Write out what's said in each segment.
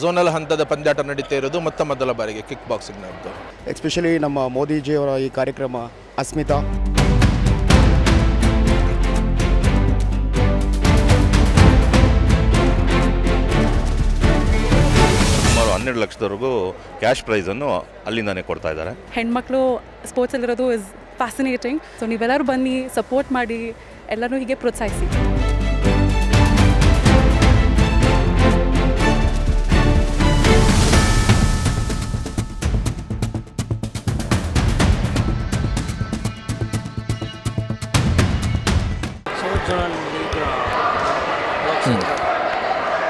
Zonal ಹಂತದ ಪಂದ್ಯಾಟ ನಡೀತಾ ಇರೋದು ಮೊದಲ ಬಾರಿಗೆ ಕಿಕ್ ಬಾಕ್ಸಿಂಗ್ನದ್ದು. ಎಸ್ಪೆಷಲಿ ನಮ್ಮ ಮೋದಿಜಿಯವರ ಈ ಕಾರ್ಯಕ್ರಮ ಅಸ್ಮಿತಾ ಸುಮಾರು 12 ಲಕ್ಷದವರೆಗೂ ಕ್ಯಾಶ್ ಪ್ರೈಸನ್ನು ಅಲ್ಲಿಂದಾನೇ ಕೊಡ್ತಾ ಇದ್ದಾರೆ. ಹೆಣ್ಮಕ್ಳು ಸ್ಪೋರ್ಟ್ಸಲ್ಲಿರೋದು ಇಸ್ ಫ್ಯಾಸಿನೇಟಿಂಗ್. ಸೊ ನೀವೆಲ್ಲರೂ ಬನ್ನಿ, ಸಪೋರ್ಟ್ ಮಾಡಿ, ಎಲ್ಲರೂ ಹೀಗೆ ಪ್ರೋತ್ಸಾಹಿಸಿ.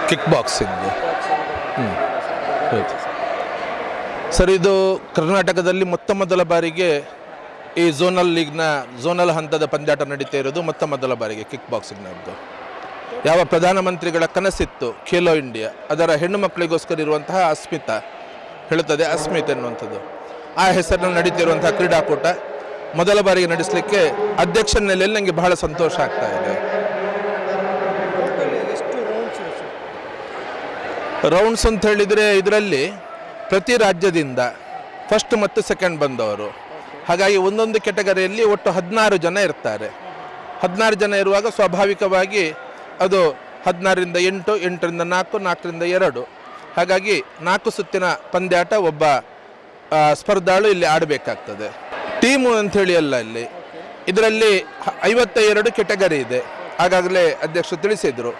ಕಿಕ್ ಬಾಕ್ಸಿಂಗ್ ಸರ್, ಇದು ಕರ್ನಾಟಕದಲ್ಲಿ ಮೊದಲ ಬಾರಿಗೆ ಈ ಝೋನಲ್ ಹಂತದ ಪಂದ್ಯಾಟ ನಡೀತಾ ಇರೋದು ಮೊದಲ ಬಾರಿಗೆ ಕಿಕ್ ಬಾಕ್ಸಿಂಗ್ನದ್ದು. ಯಾವ ಪ್ರಧಾನಮಂತ್ರಿಗಳ ಕನಸಿತ್ತು ಖೇಲೋ ಇಂಡಿಯಾ, ಅದರ ಹೆಣ್ಣು ಮಕ್ಕಳಿಗೋಸ್ಕರ ಇರುವಂತಹ ಅಸ್ಮಿತಾ ಹೇಳುತ್ತದೆ, ಅಸ್ಮಿತ್ ಎನ್ನುವಂಥದ್ದು ಆ ಹೆಸರಿನಲ್ಲಿ ನಡೀತಿರುವಂತಹ ಕ್ರೀಡಾಕೂಟ ಮೊದಲ ಬಾರಿಗೆ ನಡೆಸಲಿಕ್ಕೆ ಅಧ್ಯಕ್ಷನ ನೆಲೆಯಲ್ಲಿ ನನಗೆ ಬಹಳ ಸಂತೋಷ ಆಗ್ತಾ ಇದೆ. ರೌಂಡ್ಸ್ ಅಂತ ಹೇಳಿದರೆ ಇದರಲ್ಲಿ ಪ್ರತಿ ರಾಜ್ಯದಿಂದ ಫಸ್ಟ್ ಮತ್ತು ಸೆಕೆಂಡ್ ಬಂದವರು, ಹಾಗಾಗಿ ಒಂದೊಂದು ಕೆಟಗರಿಯಲ್ಲಿ ಒಟ್ಟು 16 ಜನ ಇರ್ತಾರೆ. 16 ಜನ ಇರುವಾಗ ಸ್ವಾಭಾವಿಕವಾಗಿ ಅದು 16ರಿಂದ 8, 8ರಿಂದ 4, 4ರಿಂದ 2, ಹಾಗಾಗಿ 4 ಸುತ್ತಿನ ಪಂದ್ಯಾಟ ಒಬ್ಬ ಸ್ಪರ್ಧಾಳು ಇಲ್ಲಿ ಆಡಬೇಕಾಗ್ತದೆ. ಟೀಮು ಅಂಥೇಳಿ ಅಲ್ಲ, ಇದರಲ್ಲಿ 52 ಕೆಟಗರಿ ಇದೆ. ಆಗಾಗಲೇ ಅಧ್ಯಕ್ಷರು ತಿಳಿಸಿದರು.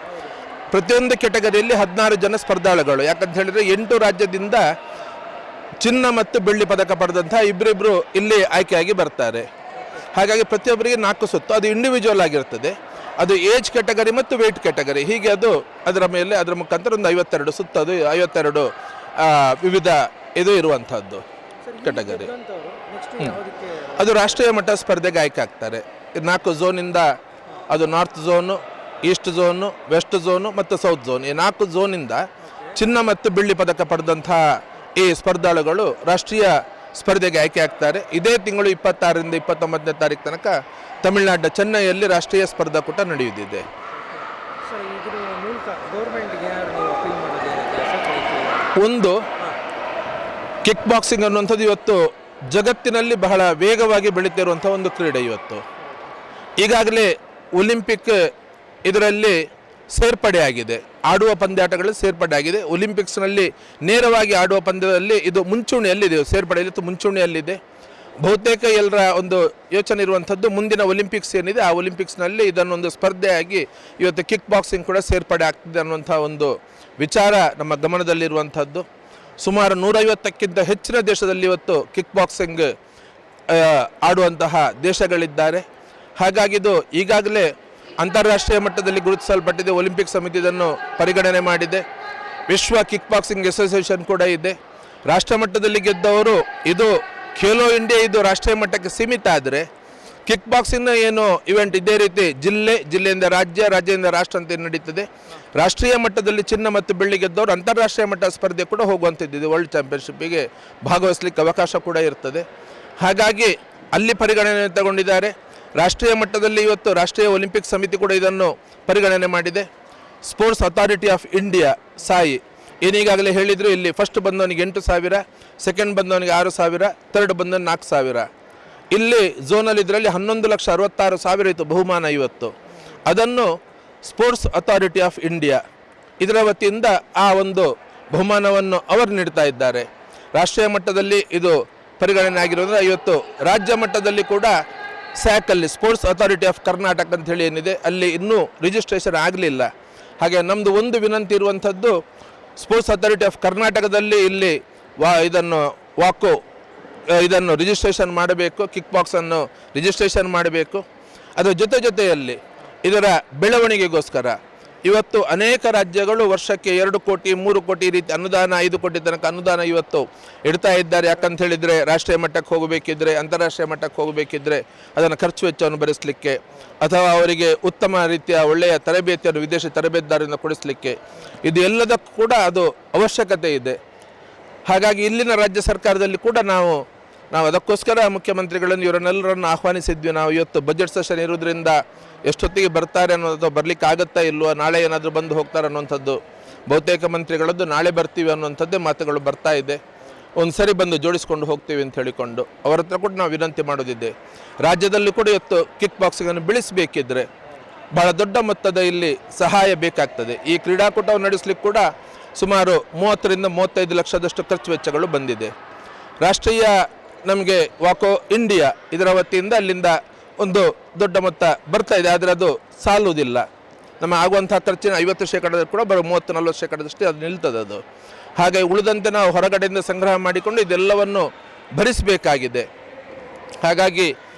ಪ್ರತಿಯೊಂದು ಕೆಟಗರಿಯಲ್ಲಿ 16 ಜನ ಸ್ಪರ್ಧಾಳುಗಳು. ಯಾಕಂತ ಹೇಳಿದರೆ 8 ರಾಜ್ಯದಿಂದ ಚಿನ್ನ ಮತ್ತು ಬೆಳ್ಳಿ ಪದಕ ಪಡೆದಂತಹ ಇಬ್ಬರಿಬ್ಬರು ಇಲ್ಲಿ ಆಯ್ಕೆಯಾಗಿ ಬರ್ತಾರೆ. ಹಾಗಾಗಿ ಪ್ರತಿಯೊಬ್ಬರಿಗೆ 4 ಸುತ್ತು, ಅದು ಇಂಡಿವಿಜುವಲ್ ಆಗಿರ್ತದೆ. ಅದು ಏಜ್ ಕೆಟಗರಿ ಮತ್ತು ವೆಯ್ಟ್ ಕೆಟಗರಿ, ಹೀಗೆ ಅದರ ಮುಖಾಂತರ ಒಂದು 52 ಸುತ್ತು, ಅದು 52 ವಿವಿಧ ಇದು ಇರುವಂಥದ್ದು ಕೆಟಗರಿ. ಅದು ರಾಷ್ಟ್ರೀಯ ಮಟ್ಟ ಸ್ಪರ್ಧೆಗೆ ಆಯ್ಕೆ ಆಗ್ತಾರೆ. 4 ಝೋನಿಂದ, ಅದು north zone, east zone, west zone ಮತ್ತು ಸೌತ್ ಝೋನ್, ಈ 4 ಝೋನಿಂದ ಚಿನ್ನ ಮತ್ತು ಬೆಳ್ಳಿ ಪದಕ ಪಡೆದಂತಹ ಈ ಸ್ಪರ್ಧಾಳುಗಳು ರಾಷ್ಟ್ರೀಯ ಸ್ಪರ್ಧೆಗೆ ಆಯ್ಕೆ ಆಗ್ತಾರೆ. ಇದೇ ತಿಂಗಳು 26ರಿಂದ 29ನೇ ತಾರೀಕು ತನಕ ತಮಿಳುನಾಡಿನ ಚೆನ್ನೈಯಲ್ಲಿ ರಾಷ್ಟ್ರೀಯ ಸ್ಪರ್ಧಾಕೂಟ ನಡೆಯುತ್ತಿದೆ. ಒಂದು ಕಿಕ್ ಬಾಕ್ಸಿಂಗ್ ಅನ್ನುವಂಥದ್ದು ಇವತ್ತು ಜಗತ್ತಿನಲ್ಲಿ ಬಹಳ ವೇಗವಾಗಿ ಬೆಳೀತಿರುವಂಥ ಒಂದು ಕ್ರೀಡೆ. ಇವತ್ತು ಈಗಾಗಲೇ ಒಲಿಂಪಿಕ್ ಇದರಲ್ಲಿ ಸೇರ್ಪಡೆಯಾಗಿದೆ, ಆಡುವ ಪಂದ್ಯಾಟಗಳಲ್ಲಿ ಸೇರ್ಪಡೆಯಾಗಿದೆ. ಒಲಿಂಪಿಕ್ಸ್ನಲ್ಲಿ ನೇರವಾಗಿ ಆಡುವ ಪಂದ್ಯದಲ್ಲಿ ಇದು ಮುಂಚೂಣಿಯಲ್ಲಿದೆ, ಸೇರ್ಪಡೆಯಲ್ಲಿ ಮುಂಚೂಣಿಯಲ್ಲಿದೆ. ಬಹುತೇಕ ಎಲ್ಲರ ಒಂದು ಯೋಚನೆ ಇರುವಂಥದ್ದು ಮುಂದಿನ ಒಲಿಂಪಿಕ್ಸ್ ಏನಿದೆ ಆ ಒಲಿಂಪಿಕ್ಸ್ನಲ್ಲಿ ಇದನ್ನೊಂದು ಸ್ಪರ್ಧೆಯಾಗಿ ಇವತ್ತು ಕಿಕ್ ಬಾಕ್ಸಿಂಗ್ ಕೂಡ ಸೇರ್ಪಡೆ ಆಗ್ತಿದೆ ಅನ್ನುವಂಥ ಒಂದು ವಿಚಾರ ನಮ್ಮ ಗಮನದಲ್ಲಿರುವಂಥದ್ದು. ಸುಮಾರು 150ಕ್ಕಿಂತ ಹೆಚ್ಚಿನ ದೇಶದಲ್ಲಿ ಇವತ್ತು ಕಿಕ್ ಬಾಕ್ಸಿಂಗ್ ಆಡುವಂತಹ ದೇಶಗಳಿದ್ದಾರೆ. ಹಾಗಾಗಿ ಇದು ಈಗಾಗಲೇ ಅಂತಾರಾಷ್ಟ್ರೀಯ ಮಟ್ಟದಲ್ಲಿ ಗುರುತಿಸಲ್ಪಟ್ಟಿದೆ. ಒಲಿಂಪಿಕ್ ಸಮಿತಿ ಇದನ್ನು ಪರಿಗಣನೆ ಮಾಡಿದೆ. ವಿಶ್ವ ಕಿಕ್ ಬಾಕ್ಸಿಂಗ್ ಅಸೋಸಿಯೇಷನ್ ಕೂಡ ಇದೆ. ರಾಷ್ಟ್ರ ಮಟ್ಟದಲ್ಲಿ ಗೆದ್ದವರು, ಇದು ಖೇಲೋ ಇಂಡಿಯಾ ಇದು ರಾಷ್ಟ್ರೀಯ ಮಟ್ಟಕ್ಕೆ ಸೀಮಿತ ಆದರೆ ಕಿಕ್ ಬಾಕ್ಸಿಂಗ್ನ ಏನು ಇವೆಂಟ್ ಇದೇ ರೀತಿ ಜಿಲ್ಲೆಯಿಂದ ರಾಜ್ಯ, ರಾಜ್ಯದಿಂದ ರಾಷ್ಟ್ರ ಅಂತ ನಡೀತದೆ. ರಾಷ್ಟ್ರೀಯ ಮಟ್ಟದಲ್ಲಿ ಚಿನ್ನ ಮತ್ತು ಬೆಳ್ಳಿ ಗೆದ್ದವರು ಅಂತಾರಾಷ್ಟ್ರೀಯ ಮಟ್ಟ ಸ್ಪರ್ಧೆ ಕೂಡ ಹೋಗುವಂಥದ್ದಿದೆ. ವರ್ಲ್ಡ್ ಚಾಂಪಿಯನ್ಶಿಪ್ಪಿಗೆ ಭಾಗವಹಿಸಲಿಕ್ಕೆ ಅವಕಾಶ ಕೂಡ ಇರ್ತದೆ. ಹಾಗಾಗಿ ಅಲ್ಲಿ ಪರಿಗಣನೆ ತಗೊಂಡಿದ್ದಾರೆ. ರಾಷ್ಟ್ರೀಯ ಮಟ್ಟದಲ್ಲಿ ಇವತ್ತು ರಾಷ್ಟ್ರೀಯ ಒಲಿಂಪಿಕ್ ಸಮಿತಿ ಕೂಡ ಇದನ್ನು ಪರಿಗಣನೆ ಮಾಡಿದೆ. Sports authority of India SAI ಏನೀಗಾಗಲೇ ಹೇಳಿದರು, ಇಲ್ಲಿ ಫಸ್ಟ್ ಬಂದವನಿಗೆ 8,000, ಸೆಕೆಂಡ್ ಬಂದವನಿಗೆ 6,000, ಥರ್ಡ್ ಬಂದವನಿಗೆ 4,000. ಇಲ್ಲಿ ಝೋನಲ್ಲಿ ಇದರಲ್ಲಿ 11,66,000 ಇತ್ತು ಬಹುಮಾನ ಇವತ್ತು. ಅದನ್ನು ಸ್ಪೋರ್ಟ್ಸ್ ಅಥಾರಿಟಿ ಆಫ್ ಇಂಡಿಯಾ ಇದರ ವತಿಯಿಂದ ಆ ಒಂದು ಬಹುಮಾನವನ್ನು ಅವರು ನೀಡ್ತಾ ಇದ್ದಾರೆ. ರಾಷ್ಟ್ರೀಯ ಮಟ್ಟದಲ್ಲಿ ಇದು ಪರಿಗಣನೆ ಆಗಿರೋದ್ರೆ ಇವತ್ತು ರಾಜ್ಯ ಮಟ್ಟದಲ್ಲಿ ಕೂಡ ಸ್ಯಾಕಲ್ಲಿ ಸ್ಪೋರ್ಟ್ಸ್ ಅಥಾರಿಟಿ ಆಫ್ ಕರ್ನಾಟಕ ಅಂತ ಹೇಳಿ ಏನಿದೆ, ಅಲ್ಲಿ ಇನ್ನೂ ರಿಜಿಸ್ಟ್ರೇಷನ್ ಆಗಲಿಲ್ಲ. ಹಾಗೆ ನಮ್ಮದು ಒಂದು ವಿನಂತಿ ಇರುವಂಥದ್ದು, ಸ್ಪೋರ್ಟ್ಸ್ ಅಥಾರಿಟಿ ಆಫ್ ಕರ್ನಾಟಕದಲ್ಲಿ ಇಲ್ಲಿ ಇದನ್ನು ರಿಜಿಸ್ಟ್ರೇಷನ್ ಮಾಡಬೇಕು, ಕಿಕ್ ಬಾಕ್ಸನ್ನು ರಿಜಿಸ್ಟ್ರೇಷನ್ ಮಾಡಬೇಕು. ಅದರ ಜೊತೆಯಲ್ಲಿ ಇದರ ಬೆಳವಣಿಗೆಗೋಸ್ಕರ ಇವತ್ತು ಅನೇಕ ರಾಜ್ಯಗಳು ವರ್ಷಕ್ಕೆ 2 ಕೋಟಿ 3 ಕೋಟಿ ರೀತಿ ಅನುದಾನ, 5 ಕೋಟಿ ತನಕ ಅನುದಾನ ಇವತ್ತು ಇಡ್ತಾ ಇದ್ದಾರೆ. ಯಾಕಂತ ಹೇಳಿದರೆ ರಾಷ್ಟ್ರೀಯ ಮಟ್ಟಕ್ಕೆ ಹೋಗಬೇಕಿದ್ರೆ, ಅಂತಾರಾಷ್ಟ್ರೀಯ ಮಟ್ಟಕ್ಕೆ ಹೋಗಬೇಕಿದ್ರೆ ಅದನ್ನು ಖರ್ಚು ವೆಚ್ಚವನ್ನು ಭರಿಸಲಿಕ್ಕೆ, ಅಥವಾ ಅವರಿಗೆ ಉತ್ತಮ ರೀತಿಯ ಒಳ್ಳೆಯ ತರಬೇತಿಯನ್ನು ವಿದೇಶಿ ತರಬೇತುದಾರರಿಂದ ಕೊಡಿಸಲಿಕ್ಕೆ, ಇದು ಎಲ್ಲದಕ್ಕೂ ಕೂಡ ಅದು ಅವಶ್ಯಕತೆ ಇದೆ. ಹಾಗಾಗಿ ಇಲ್ಲಿನ ರಾಜ್ಯ ಸರ್ಕಾರದಲ್ಲಿ ಕೂಡ ನಾವು ಅದಕ್ಕೋಸ್ಕರ ಮುಖ್ಯಮಂತ್ರಿಗಳನ್ನು ಇವರನ್ನೆಲ್ಲರನ್ನು ಆಹ್ವಾನಿಸಿದ್ವಿ. ನಾವು ಇವತ್ತು ಬಜೆಟ್ ಸೆಷನ್ ಇರೋದ್ರಿಂದ ಎಷ್ಟೊತ್ತಿಗೆ ಬರ್ತಾರೆ ಅನ್ನೋದು, ಬರಲಿಕ್ಕೆ ಆಗುತ್ತಾ ಇಲ್ವೋ, ನಾಳೆ ಏನಾದರೂ ಬಂದು ಹೋಗ್ತಾರೆ ಅನ್ನುವಂಥದ್ದು ಬಹುತೇಕ ಮಂತ್ರಿಗಳದ್ದು ನಾಳೆ ಬರ್ತೀವಿ ಅನ್ನುವಂಥದ್ದೇ ಮಾತುಗಳು ಬರ್ತಾ ಇದೆ. ಒಂದು ಸರಿ ಬಂದು ಜೋಡಿಸ್ಕೊಂಡು ಹೋಗ್ತೀವಿ ಅಂತ ಹೇಳಿಕೊಂಡು ಅವರ ಹತ್ರ ಕೂಡ ನಾವು ವಿನಂತಿ ಮಾಡೋದಿದೆ. ರಾಜ್ಯದಲ್ಲಿ ಕೂಡ ಇವತ್ತು ಕಿಕ್ ಬಾಕ್ಸಿಂಗನ್ನು ಬೆಳೆಸಬೇಕಿದ್ರೆ ಬಹಳ ದೊಡ್ಡ ಮೊತ್ತದ ಇಲ್ಲಿ ಸಹಾಯ ಬೇಕಾಗ್ತದೆ. ಈ ಕ್ರೀಡಾಕೂಟವನ್ನು ನಡೆಸಲಿಕ್ಕೆ ಕೂಡ ಸುಮಾರು 30ರಿಂದ 35 ಲಕ್ಷದಷ್ಟು ಖರ್ಚು ವೆಚ್ಚಗಳು ಬಂದಿದೆ. ರಾಷ್ಟ್ರೀಯ ನಮಗೆ ವಾಕೋ ಇಂಡಿಯಾ ಇದರ ವತಿಯಿಂದ ಅಲ್ಲಿಂದ ಒಂದು ದೊಡ್ಡ ಮೊತ್ತ ಬರ್ತಾ ಇದೆ, ಆದರೆ ಅದು ಸಾಲುವುದಿಲ್ಲ. ನಮ್ಮ ಆಗುವಂಥ ಖರ್ಚಿನ 50% ಕೂಡ ಬರೋ 30-40% ಅದು ನಿಲ್ತದೆ ಅದು. ಹಾಗೆ ಉಳಿದಂತೆ ನಾವು ಹೊರಗಡೆಯಿಂದ ಸಂಗ್ರಹ ಮಾಡಿಕೊಂಡು ಇದೆಲ್ಲವನ್ನು ಭರಿಸಬೇಕಾಗಿದೆ. ಹಾಗಾಗಿ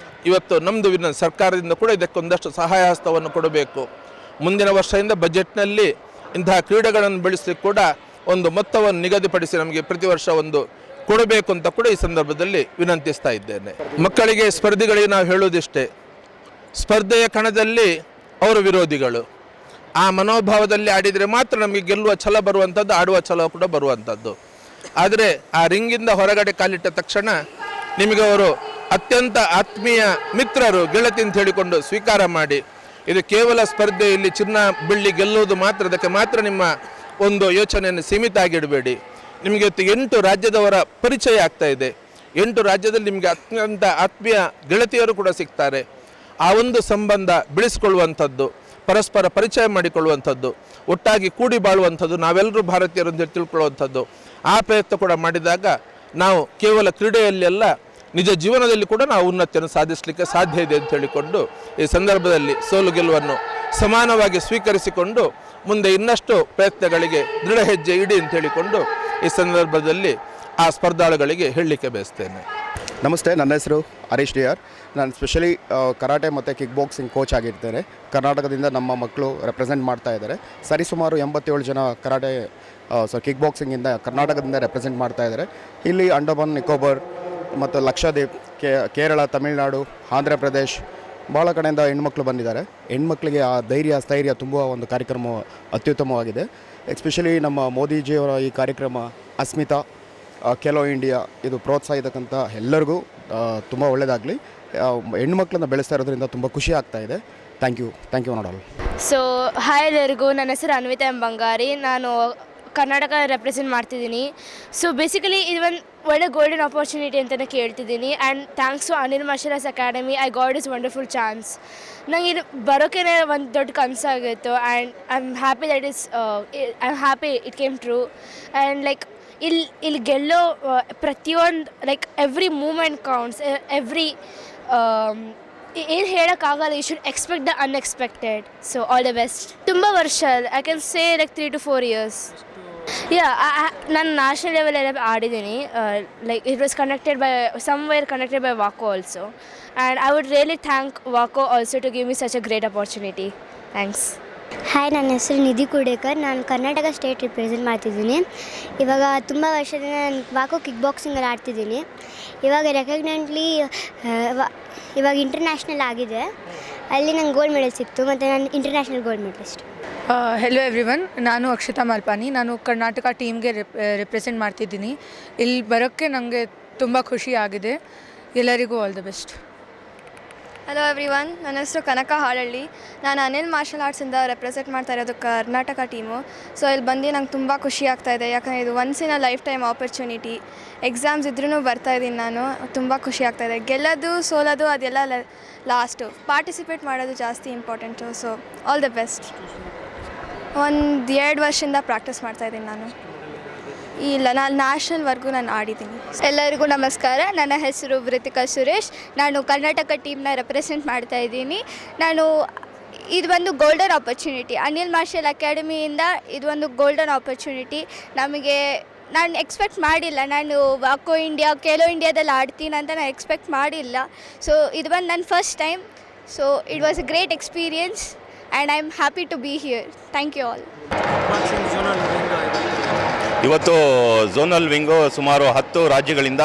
ಇವತ್ತು ನಮ್ಮದು ಸರ್ಕಾರದಿಂದ ಕೂಡ ಇದಕ್ಕೊಂದಷ್ಟು ಸಹಾಯ ಹಸ್ತವನ್ನು ಕೊಡಬೇಕು. ಮುಂದಿನ ವರ್ಷದಿಂದ ಬಜೆಟ್ನಲ್ಲಿ ಇಂತಹ ಕ್ರೀಡೆಗಳನ್ನು ಬೆಳೆಸಲಿಕ್ಕೆ ಕೂಡ ಒಂದು ಮೊತ್ತವನ್ನು ನಿಗದಿಪಡಿಸಿ ನಮಗೆ ಪ್ರತಿ ವರ್ಷ ಒಂದು ಕೊಡಬೇಕು ಅಂತ ಕೂಡ ಈ ಸಂದರ್ಭದಲ್ಲಿ ವಿನಂತಿಸ್ತಾ ಇದ್ದೇನೆ. ಮಕ್ಕಳಿಗೆ ಸ್ಪರ್ಧಿಗಳಿಗೆ ನಾವು ಹೇಳೋದಿಷ್ಟೇ, ಸ್ಪರ್ಧೆಯ ಕಣದಲ್ಲಿ ಅವರು ವಿರೋಧಿಗಳು. ಆ ಮನೋಭಾವದಲ್ಲಿ ಆಡಿದರೆ ಮಾತ್ರ ನಮಗೆ ಗೆಲ್ಲುವ ಛಲ ಬರುವಂಥದ್ದು, ಆಡುವ ಛಲ ಕೂಡ ಬರುವಂಥದ್ದು. ಆದರೆ ಆ ರಿಂಗಿಂದ ಹೊರಗಡೆ ಕಾಲಿಟ್ಟ ತಕ್ಷಣ ನಿಮಗೆ ಅವರು ಅತ್ಯಂತ ಆತ್ಮೀಯ ಮಿತ್ರರು, ಗೆಳತಿ ಅಂತ ಹೇಳಿಕೊಂಡು ಸ್ವೀಕಾರ ಮಾಡಿ, ಇದು ಕೇವಲ ಸ್ಪರ್ಧೆ, ಇಲ್ಲಿ ಚಿನ್ನ ಬೆಳ್ಳಿ ಗೆಲ್ಲುವುದು ಮಾತ್ರ, ಅದಕ್ಕೆ ಮಾತ್ರ ನಿಮ್ಮ ಒಂದು ಯೋಚನೆಯನ್ನು ಸೀಮಿತ ಆಗಿಡಬೇಡಿ. ನಿಮಗೆ 8 ರಾಜ್ಯದವರ ಪರಿಚಯ ಆಗ್ತಾ ಇದೆ. 8 ರಾಜ್ಯದಲ್ಲಿ ನಿಮಗೆ ಅತ್ಯಂತ ಆತ್ಮೀಯ ಗೆಳತಿಯರು ಕೂಡ ಸಿಗ್ತಾರೆ. ಆ ಒಂದು ಸಂಬಂಧ ಬೆಳೆಸಿಕೊಳ್ಳುವಂಥದ್ದು, ಪರಸ್ಪರ ಪರಿಚಯ ಮಾಡಿಕೊಳ್ಳುವಂಥದ್ದು, ಒಟ್ಟಾಗಿ ಕೂಡಿ ಬಾಳುವಂಥದ್ದು, ನಾವೆಲ್ಲರೂ ಭಾರತೀಯರು ಅಂತ ತಿಳ್ಕೊಳ್ಳುವಂಥದ್ದು, ಆ ಪ್ರಯತ್ನ ಕೂಡ ಮಾಡಿದಾಗ ನಾವು ಕೇವಲ ಕ್ರೀಡೆಯಲ್ಲಿ ಅಲ್ಲ, ನಿಜ ಜೀವನದಲ್ಲಿ ಕೂಡ ನಾವು ಉನ್ನತಿಯನ್ನು ಸಾಧಿಸಲಿಕ್ಕೆ ಸಾಧ್ಯ ಇದೆ ಅಂತ ಹೇಳಿಕೊಂಡು ಈ ಸಂದರ್ಭದಲ್ಲಿ ಸೋಲು ಗೆಲುವನ್ನು ಸಮಾನವಾಗಿ ಸ್ವೀಕರಿಸಿಕೊಂಡು ಮುಂದೆ ಇನ್ನಷ್ಟು ಪ್ರಯತ್ನಗಳಿಗೆ ದೃಢ ಹೆಜ್ಜೆ ಇಡಿ ಅಂತ ಹೇಳಿಕೊಂಡು ಈ ಸಂದರ್ಭದಲ್ಲಿ ಆ ಸ್ಪರ್ಧಾಳುಗಳಿಗೆ ಹೇಳಲಿಕ್ಕೆ ಬಯಸ್ತೇನೆ. ನಮಸ್ತೆ, ನನ್ನ ಹೆಸರು ಹರೀಶ್ ಡಿ ಆರ್. ನಾನು ಸ್ಪೆಷಲಿ ಕರಾಟೆ ಮತ್ತು ಕಿಕ್ ಬಾಕ್ಸಿಂಗ್ ಕೋಚ್ ಆಗಿರ್ತೇನೆ. ಕರ್ನಾಟಕದಿಂದ ನಮ್ಮ ಮಕ್ಕಳು ರೆಪ್ರೆಸೆಂಟ್ ಮಾಡ್ತಾ ಇದ್ದಾರೆ. ಸರಿಸುಮಾರು 87 ಜನ ಕರಾಟೆ ಕಿಕ್ ಬಾಕ್ಸಿಂಗಿಂದ ಕರ್ನಾಟಕದಿಂದ ರೆಪ್ರೆಸೆಂಟ್ ಮಾಡ್ತಾ ಇದ್ದಾರೆ. ಇಲ್ಲಿ ಅಂಡಮಾನ್ ನಿಕೋಬಾರ್ ಮತ್ತು ಲಕ್ಷದ್ವೀಪ್, ಕೇರಳ, ತಮಿಳುನಾಡು, ಆಂಧ್ರ ಪ್ರದೇಶ್ ಭಾಳ ಕಡೆಯಿಂದ ಹೆಣ್ಮಕ್ಳು ಬಂದಿದ್ದಾರೆ. ಹೆಣ್ಮಕ್ಳಿಗೆ ಆ ಧೈರ್ಯ ಸ್ಥೈರ್ಯ ತುಂಬುವ ಒಂದು ಕಾರ್ಯಕ್ರಮ ಅತ್ಯುತ್ತಮವಾಗಿದೆ. ಎಸ್ಪೆಷಲಿ ನಮ್ಮ ಮೋದಿಜಿಯವರ ಈ ಕಾರ್ಯಕ್ರಮ ಅಸ್ಮಿತಾ, ಖೇಲೋ ಇಂಡಿಯಾ ಇದು ಪ್ರೋತ್ಸಾಹಿತಕ್ಕಂಥ ಎಲ್ಲರಿಗೂ ತುಂಬ ಒಳ್ಳೆಯದಾಗಲಿ. ಹೆಣ್ಮಕ್ಳನ್ನ ಬೆಳೆಸ್ತಾ ಇರೋದ್ರಿಂದ ತುಂಬ ಖುಷಿ ಆಗ್ತಾ ಇದೆ. Thank you not all. So hi ಎಲ್ಲರಿಗೂ, ನನ್ನ ಹೆಸರು ಅನ್ವಿತಾ ಎಂ ಬಂಗಾರಿ. ನಾನು ಕರ್ನಾಟಕ ರೆಪ್ರೆಸೆಂಟ್ ಮಾಡ್ತಿದ್ದೀನಿ. ಸೊ ಬೇಸಿಕಲಿ ಇದು ಒಂದು ಒಳ್ಳೆ ಗೋಲ್ಡನ್ ಆಪರ್ಚುನಿಟಿ ಅಂತಲೇ ಕೇಳ್ತಿದ್ದೀನಿ. And thanks to Anil martial arts academy, I got is wonderful chance. ನಂಗೆ ಇದು ಬರೋಕೆ ಒಂದು ದೊಡ್ಡ ಕನಸಾಗಿತ್ತು. And I am happy that is I am happy it came true. And like ಇಲ್ಲಿ ಗೆಲ್ಲೋ ಪ್ರತಿಯೊಂದು like every moment counts, every ಏನು ಹೇಳೋಕ್ಕಾಗಲ್ಲ. You should expect the unexpected. So all the best. ತುಂಬ ವರ್ಷ, I can say like 3 to 4 years. ನಾನು national level ಆಡಿದ್ದೀನಿ. Like it was conducted by ವಾಕೋ also. And I would really thank ವಾಕೋ also to give me such a great opportunity. Thanks. Hi, ನನ್ನ ಹೆಸರು ನಿಧಿ ಕೂಡೇಕರ್. ನಾನು Karnataka state represent ಮಾಡ್ತಿದ್ದೀನಿ. ಇವಾಗ ತುಂಬ ವರ್ಷದಿಂದ ನಾನು ವಾಕೋ kick ಬಾಕ್ಸಿಂಗಲ್ಲಿ ಆಡ್ತಿದ್ದೀನಿ. ಇವಾಗ ರೆಕಗ್ನೆಂಟ್ಲಿ ಇವಾಗ ಇಂಟರ್ನ್ಯಾಷನಲ್ ಆಗಿದೆ. ಅಲ್ಲಿ ನಂಗೆ ಗೋಲ್ಡ್ ಮೆಡಲ್ ಸಿಕ್ತು ಮತ್ತು ನಾನು international gold medalist. Hello everyone, ನಾನು ಅಕ್ಷತಾ ಮಾಲ್ಪಾನಿ. ನಾನು ಕರ್ನಾಟಕ ಟೀಮ್ಗೆ ರಿಪ್ರೆಸೆಂಟ್ ಮಾಡ್ತಿದ್ದೀನಿ. ಇಲ್ಲಿ ಬರೋಕ್ಕೆ ನನಗೆ ತುಂಬ ಖುಷಿ ಆಗಿದೆ. ಎಲ್ಲರಿಗೂ all the best. Hello everyone, ನನ್ನ ಹೆಸರು ಕನಕ ಹಾಳಳ್ಳಿ. ನಾನು ಅನಿಲ್ ಮಾರ್ಷಲ್ ಆರ್ಟ್ಸಿಂದ ರೆಪ್ರೆಸೆಂಟ್ ಮಾಡ್ತಾ ಇರೋದು ಕರ್ನಾಟಕ ಟೀಮು. ಸೊ ಇಲ್ಲಿ ಬಂದು ನಂಗೆ ತುಂಬ ಖುಷಿ ಆಗ್ತಾಯಿದೆ, ಯಾಕಂದರೆ ಇದು once in a life time opportunity. Exams ಇದ್ರೂ ಬರ್ತಾಯಿದ್ದೀನಿ ನಾನು. ತುಂಬ ಖುಷಿ ಆಗ್ತಾಯಿದೆ. ಗೆಲ್ಲೋದು ಸೋಲೋದು ಅದೆಲ್ಲ ಲಾಸ್ಟು, ಪಾರ್ಟಿಸಿಪೇಟ್ ಮಾಡೋದು ಜಾಸ್ತಿ important. So all the best. 1-2 ವರ್ಷದಿಂದ ಪ್ರಾಕ್ಟೀಸ್ ಮಾಡ್ತಾಯಿದ್ದೀನಿ ನಾನು. ಇಲ್ಲ, ನಾನು ನ್ಯಾಷನಲ್ವರೆಗೂ ನಾನು ಆಡಿದ್ದೀನಿ. ಎಲ್ಲರಿಗೂ ನಮಸ್ಕಾರ. ನನ್ನ ಹೆಸರು ವೃತಿಕಾ ಸುರೇಶ್. ನಾನು ಕರ್ನಾಟಕ ಟೀಮ್ನ ರೆಪ್ರೆಸೆಂಟ್ ಮಾಡ್ತಾ ಇದ್ದೀನಿ. ಇದು ಒಂದು ಗೋಲ್ಡನ್ ಆಪರ್ಚುನಿಟಿ. ಅನಿಲ್ ಮಾರ್ಷಲ್ ಅಕಾಡೆಮಿಯಿಂದ ಇದು ಒಂದು ಗೋಲ್ಡನ್ ಆಪರ್ಚುನಿಟಿ. ನಾನು ಎಕ್ಸ್ಪೆಕ್ಟ್ ಮಾಡಿಲ್ಲ, ನಾನು ವಾಕೋ ಇಂಡಿಯಾ, ಖೇಲೋ ಇಂಡಿಯಾದಲ್ಲಿ ಆಡ್ತೀನಿ ಅಂತ ನಾನು ಎಕ್ಸ್ಪೆಕ್ಟ್ ಮಾಡಿಲ್ಲ. ಸೊ ಇದು ಒಂದು ನನ್ನ first time. So it was a great experience and I am happy to be here. Thank you all. ಇವತ್ತು ಝೋನಲ್ ವಿಂಗು ಸುಮಾರು 10 ರಾಜ್ಯಗಳಿಂದ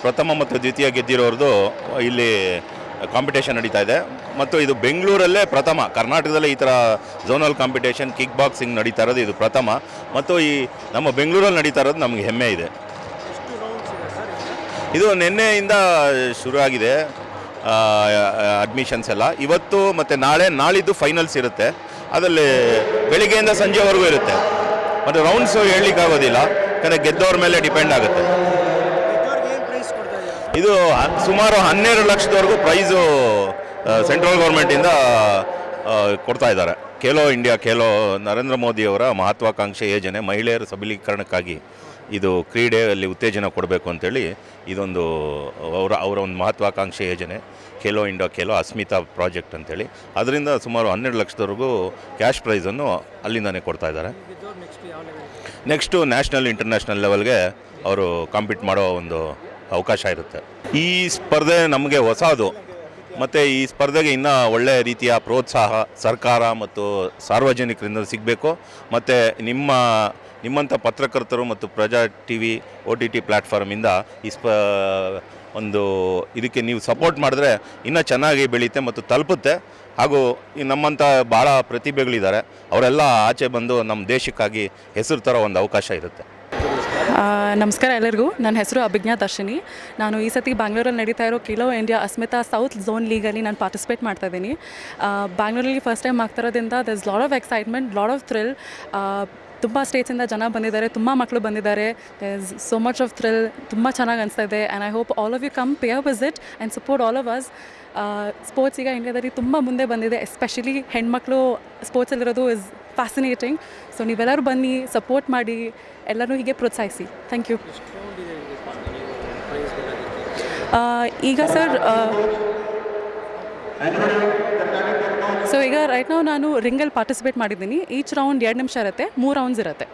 ಪ್ರಥಮ ಮತ್ತು ದ್ವಿತೀಯ ಗೆದ್ದಿರೋರ್ದು ಇಲ್ಲಿ ಕಾಂಪಿಟೇಷನ್ ನಡೀತಾ ಇದೆ. ಮತ್ತು ಇದು ಬೆಂಗಳೂರಲ್ಲೇ ಪ್ರಥಮ, ಕರ್ನಾಟಕದಲ್ಲೇ ಈ ಥರ ಝೋನಲ್ ಕಾಂಪಿಟೇಷನ್ ಕಿಕ್ ಬಾಕ್ಸಿಂಗ್ ನಡೀತಾ ಇರೋದು ಇದು ಪ್ರಥಮ. ಮತ್ತು ಈ ನಮ್ಮ ಬೆಂಗಳೂರಲ್ಲಿ ನಡೀತಾ ಇರೋದು ನಮಗೆ ಹೆಮ್ಮೆ ಇದೆ. ಇದು ನಿನ್ನೆಯಿಂದ ಶುರುವಾಗಿದೆ ಅಡ್ಮಿಷನ್ಸ್ ಎಲ್ಲ. ಇವತ್ತು ಮತ್ತು ನಾಳಿದ್ದು ಫೈನಲ್ಸ್ ಇರುತ್ತೆ. ಅದರಲ್ಲಿ ಬೆಳಿಗ್ಗೆಯಿಂದ ಸಂಜೆವರೆಗೂ ಇರುತ್ತೆ. ಮತ್ತು ರೌಂಡ್ಸು ಹೇಳಲಿಕ್ಕಾಗೋದಿಲ್ಲ, ಯಾಕಂದರೆ ಗೆದ್ದವ್ರ ಮೇಲೆ ಡಿಪೆಂಡ್ ಆಗುತ್ತೆ. ಇದು ಸುಮಾರು 12 ಲಕ್ಷದವರೆಗೂ ಪ್ರೈಸು ಸೆಂಟ್ರಲ್ ಗೌರ್ಮೆಂಟಿಂದ ಕೊಡ್ತಾ ಇದ್ದಾರೆ. ಖೇಲೋ ಇಂಡಿಯಾ, ನರೇಂದ್ರ ಮೋದಿಯವರ ಮಹತ್ವಾಕಾಂಕ್ಷೆ ಯೋಜನೆ, ಮಹಿಳೆಯರ ಸಬಲೀಕರಣಕ್ಕಾಗಿ ಇದು ಕ್ರೀಡೆಯಲ್ಲಿ ಉತ್ತೇಜನ ಕೊಡಬೇಕು ಅಂತೇಳಿ ಇದೊಂದು ಅವರ ಒಂದು ಮಹತ್ವಾಕಾಂಕ್ಷೆ ಯೋಜನೆ, ಖೇಲೋ ಇಂಡಿಯಾ ಅಸ್ಮಿತಾ ಪ್ರಾಜೆಕ್ಟ್ ಅಂತೇಳಿ. ಅದರಿಂದ ಸುಮಾರು 12 ಲಕ್ಷದವರೆಗೂ ಕ್ಯಾಶ್ ಪ್ರೈಸನ್ನು ಅಲ್ಲಿಂದನೇ ಕೊಡ್ತಾ ಇದ್ದಾರೆ. ನೆಕ್ಸ್ಟು ನ್ಯಾಷನಲ್ ಇಂಟರ್ನ್ಯಾಷನಲ್ ಲೆವೆಲ್ಗೆ ಅವರು ಕಾಂಪೀಟ್ ಮಾಡೋ ಒಂದು ಅವಕಾಶ ಇರುತ್ತೆ. ಈ ಸ್ಪರ್ಧೆ ನಮಗೆ ಹೊಸದು, ಮತ್ತು ಈ ಸ್ಪರ್ಧೆಗೆ ಇನ್ನೂ ಒಳ್ಳೆಯ ರೀತಿಯ ಪ್ರೋತ್ಸಾಹ ಸರ್ಕಾರ ಮತ್ತು ಸಾರ್ವಜನಿಕರಿಂದ ಸಿಗಬೇಕು. ಮತ್ತು ನಿಮ್ಮಂಥ ಪತ್ರಕರ್ತರು ಮತ್ತು ಪ್ರಜಾ TV OTT ಪ್ಲ್ಯಾಟ್ಫಾರ್ಮಿಂದ ಈ ಒಂದು ಇದಕ್ಕೆ ನೀವು ಸಪೋರ್ಟ್ ಮಾಡಿದ್ರೆ ಇನ್ನೂ ಚೆನ್ನಾಗಿ ಬೆಳೆಯುತ್ತೆ ಮತ್ತು ತಲುಪುತ್ತೆ. ಹಾಗೂ ಈ ನಮ್ಮಂಥ ಭಾಳ ಪ್ರತಿಭೆಗಳಿದ್ದಾರೆ, ಅವರೆಲ್ಲ ಆಚೆ ಬಂದು ನಮ್ಮ ದೇಶಕ್ಕಾಗಿ ಹೆಸರು ತರೋ ಒಂದು ಅವಕಾಶ ಇರುತ್ತೆ. ನಮಸ್ಕಾರ ಎಲ್ಲರಿಗೂ. ನನ್ನ ಹೆಸರು ಅಭಿಜ್ಞಾ ದರ್ಶಿನಿ. ನಾನು ಈ ಸತಿ ಬ್ಯಾಂಗ್ಳೂರಲ್ಲಿ ನಡೀತಾ ಇರೋ Khelo India Asmita south zone ಲೀಗಲ್ಲಿ ನಾನು ಪಾರ್ಟಿಸಿಪೇಟ್ ಮಾಡ್ತಾ ಇದ್ದೀನಿ. ಬ್ಯಾಂಗ್ಳೂರಲ್ಲಿ ಫಸ್ಟ್ ಟೈಮ್ ಆಗ್ತಿರೋದ್ರಿಂದ there is lot of excitement, lot of thrill. ತುಂಬ ಸ್ಟೇಟ್ಸಿಂದ ಜನ ಬಂದಿದ್ದಾರೆ, ತುಂಬ ಮಕ್ಕಳು ಬಂದಿದ್ದಾರೆ. There is so much of thrill. ತುಂಬ ಚೆನ್ನಾಗಿ ಅನಿಸ್ತಾ ಇದೆ. And I hope all of you come pay a visit and support all of us. Sports ಈಗ ಇಂಡಿಯಾದಲ್ಲಿ ತುಂಬ ಮುಂದೆ ಬಂದಿದೆ, ಎಸ್ಪೆಷಲಿ ಹೆಣ್ಮಕ್ಳು ಸ್ಪೋರ್ಟ್ಸಲ್ಲಿರೋದು ಇಸ್ ಫ್ಯಾಸಿನೇಟಿಂಗ್. ಸೊ ನೀವೆಲ್ಲರೂ ಬನ್ನಿ, ಸಪೋರ್ಟ್ ಮಾಡಿ, ಎಲ್ಲರೂ ಹೀಗೆ ಪ್ರೋತ್ಸಾಹಿಸಿ. Thank you. ಈಗ ಸರ್ ಸೊ ಈಗ ರೈಟ್ ನಾವು ನಾನು ರಿಂಗಲ್ಲಿ ಪಾರ್ಟಿಸಿಪೇಟ್ ಮಾಡಿದ್ದೀನಿ. ಈಚ್ ರೌಂಡ್ 2 ನಿಮಿಷ ಇರುತ್ತೆ, 3 ರೌಂಡ್ಸ್ ಇರುತ್ತೆ.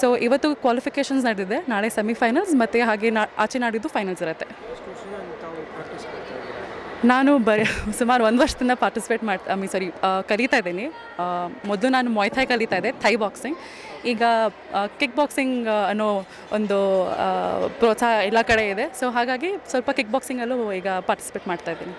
ಸೊ ಇವತ್ತು ಕ್ವಾಲಿಫಿಕೇಷನ್ಸ್ ನಡೆದಿದೆ, ನಾಳೆ ಸೆಮಿಫೈನಲ್ಸ್ ಮತ್ತು ಹಾಗೆ ಆಚೆ ನಾಡಿದ್ದು ಫೈನಲ್ಸ್ ಇರುತ್ತೆ. ನಾನು ಸುಮಾರು 1 ವರ್ಷದಿಂದ ಪಾರ್ಟಿಸಿಪೇಟ್ ಕಲಿತಾ ಇದ್ದೀನಿ. ಮೊದಲು ನಾನು ಮೊಯ್ಥಾಯ್ ಕಲಿತಾ ಇದ್ದೆ, ಥೈ ಬಾಕ್ಸಿಂಗ್. ಈಗ ಕಿಕ್ ಬಾಕ್ಸಿಂಗ್ ಅನ್ನೋ ಒಂದು ಪ್ರೋತ್ಸಾಹ ಎಲ್ಲ ಕಡೆ ಇದೆ. ಸೊ ಹಾಗಾಗಿ ಸ್ವಲ್ಪ ಕಿಕ್ ಬಾಕ್ಸಿಂಗಲ್ಲೂ ಈಗ ಪಾರ್ಟಿಸಿಪೇಟ್ ಮಾಡ್ತಾ ಇದ್ದೀನಿ.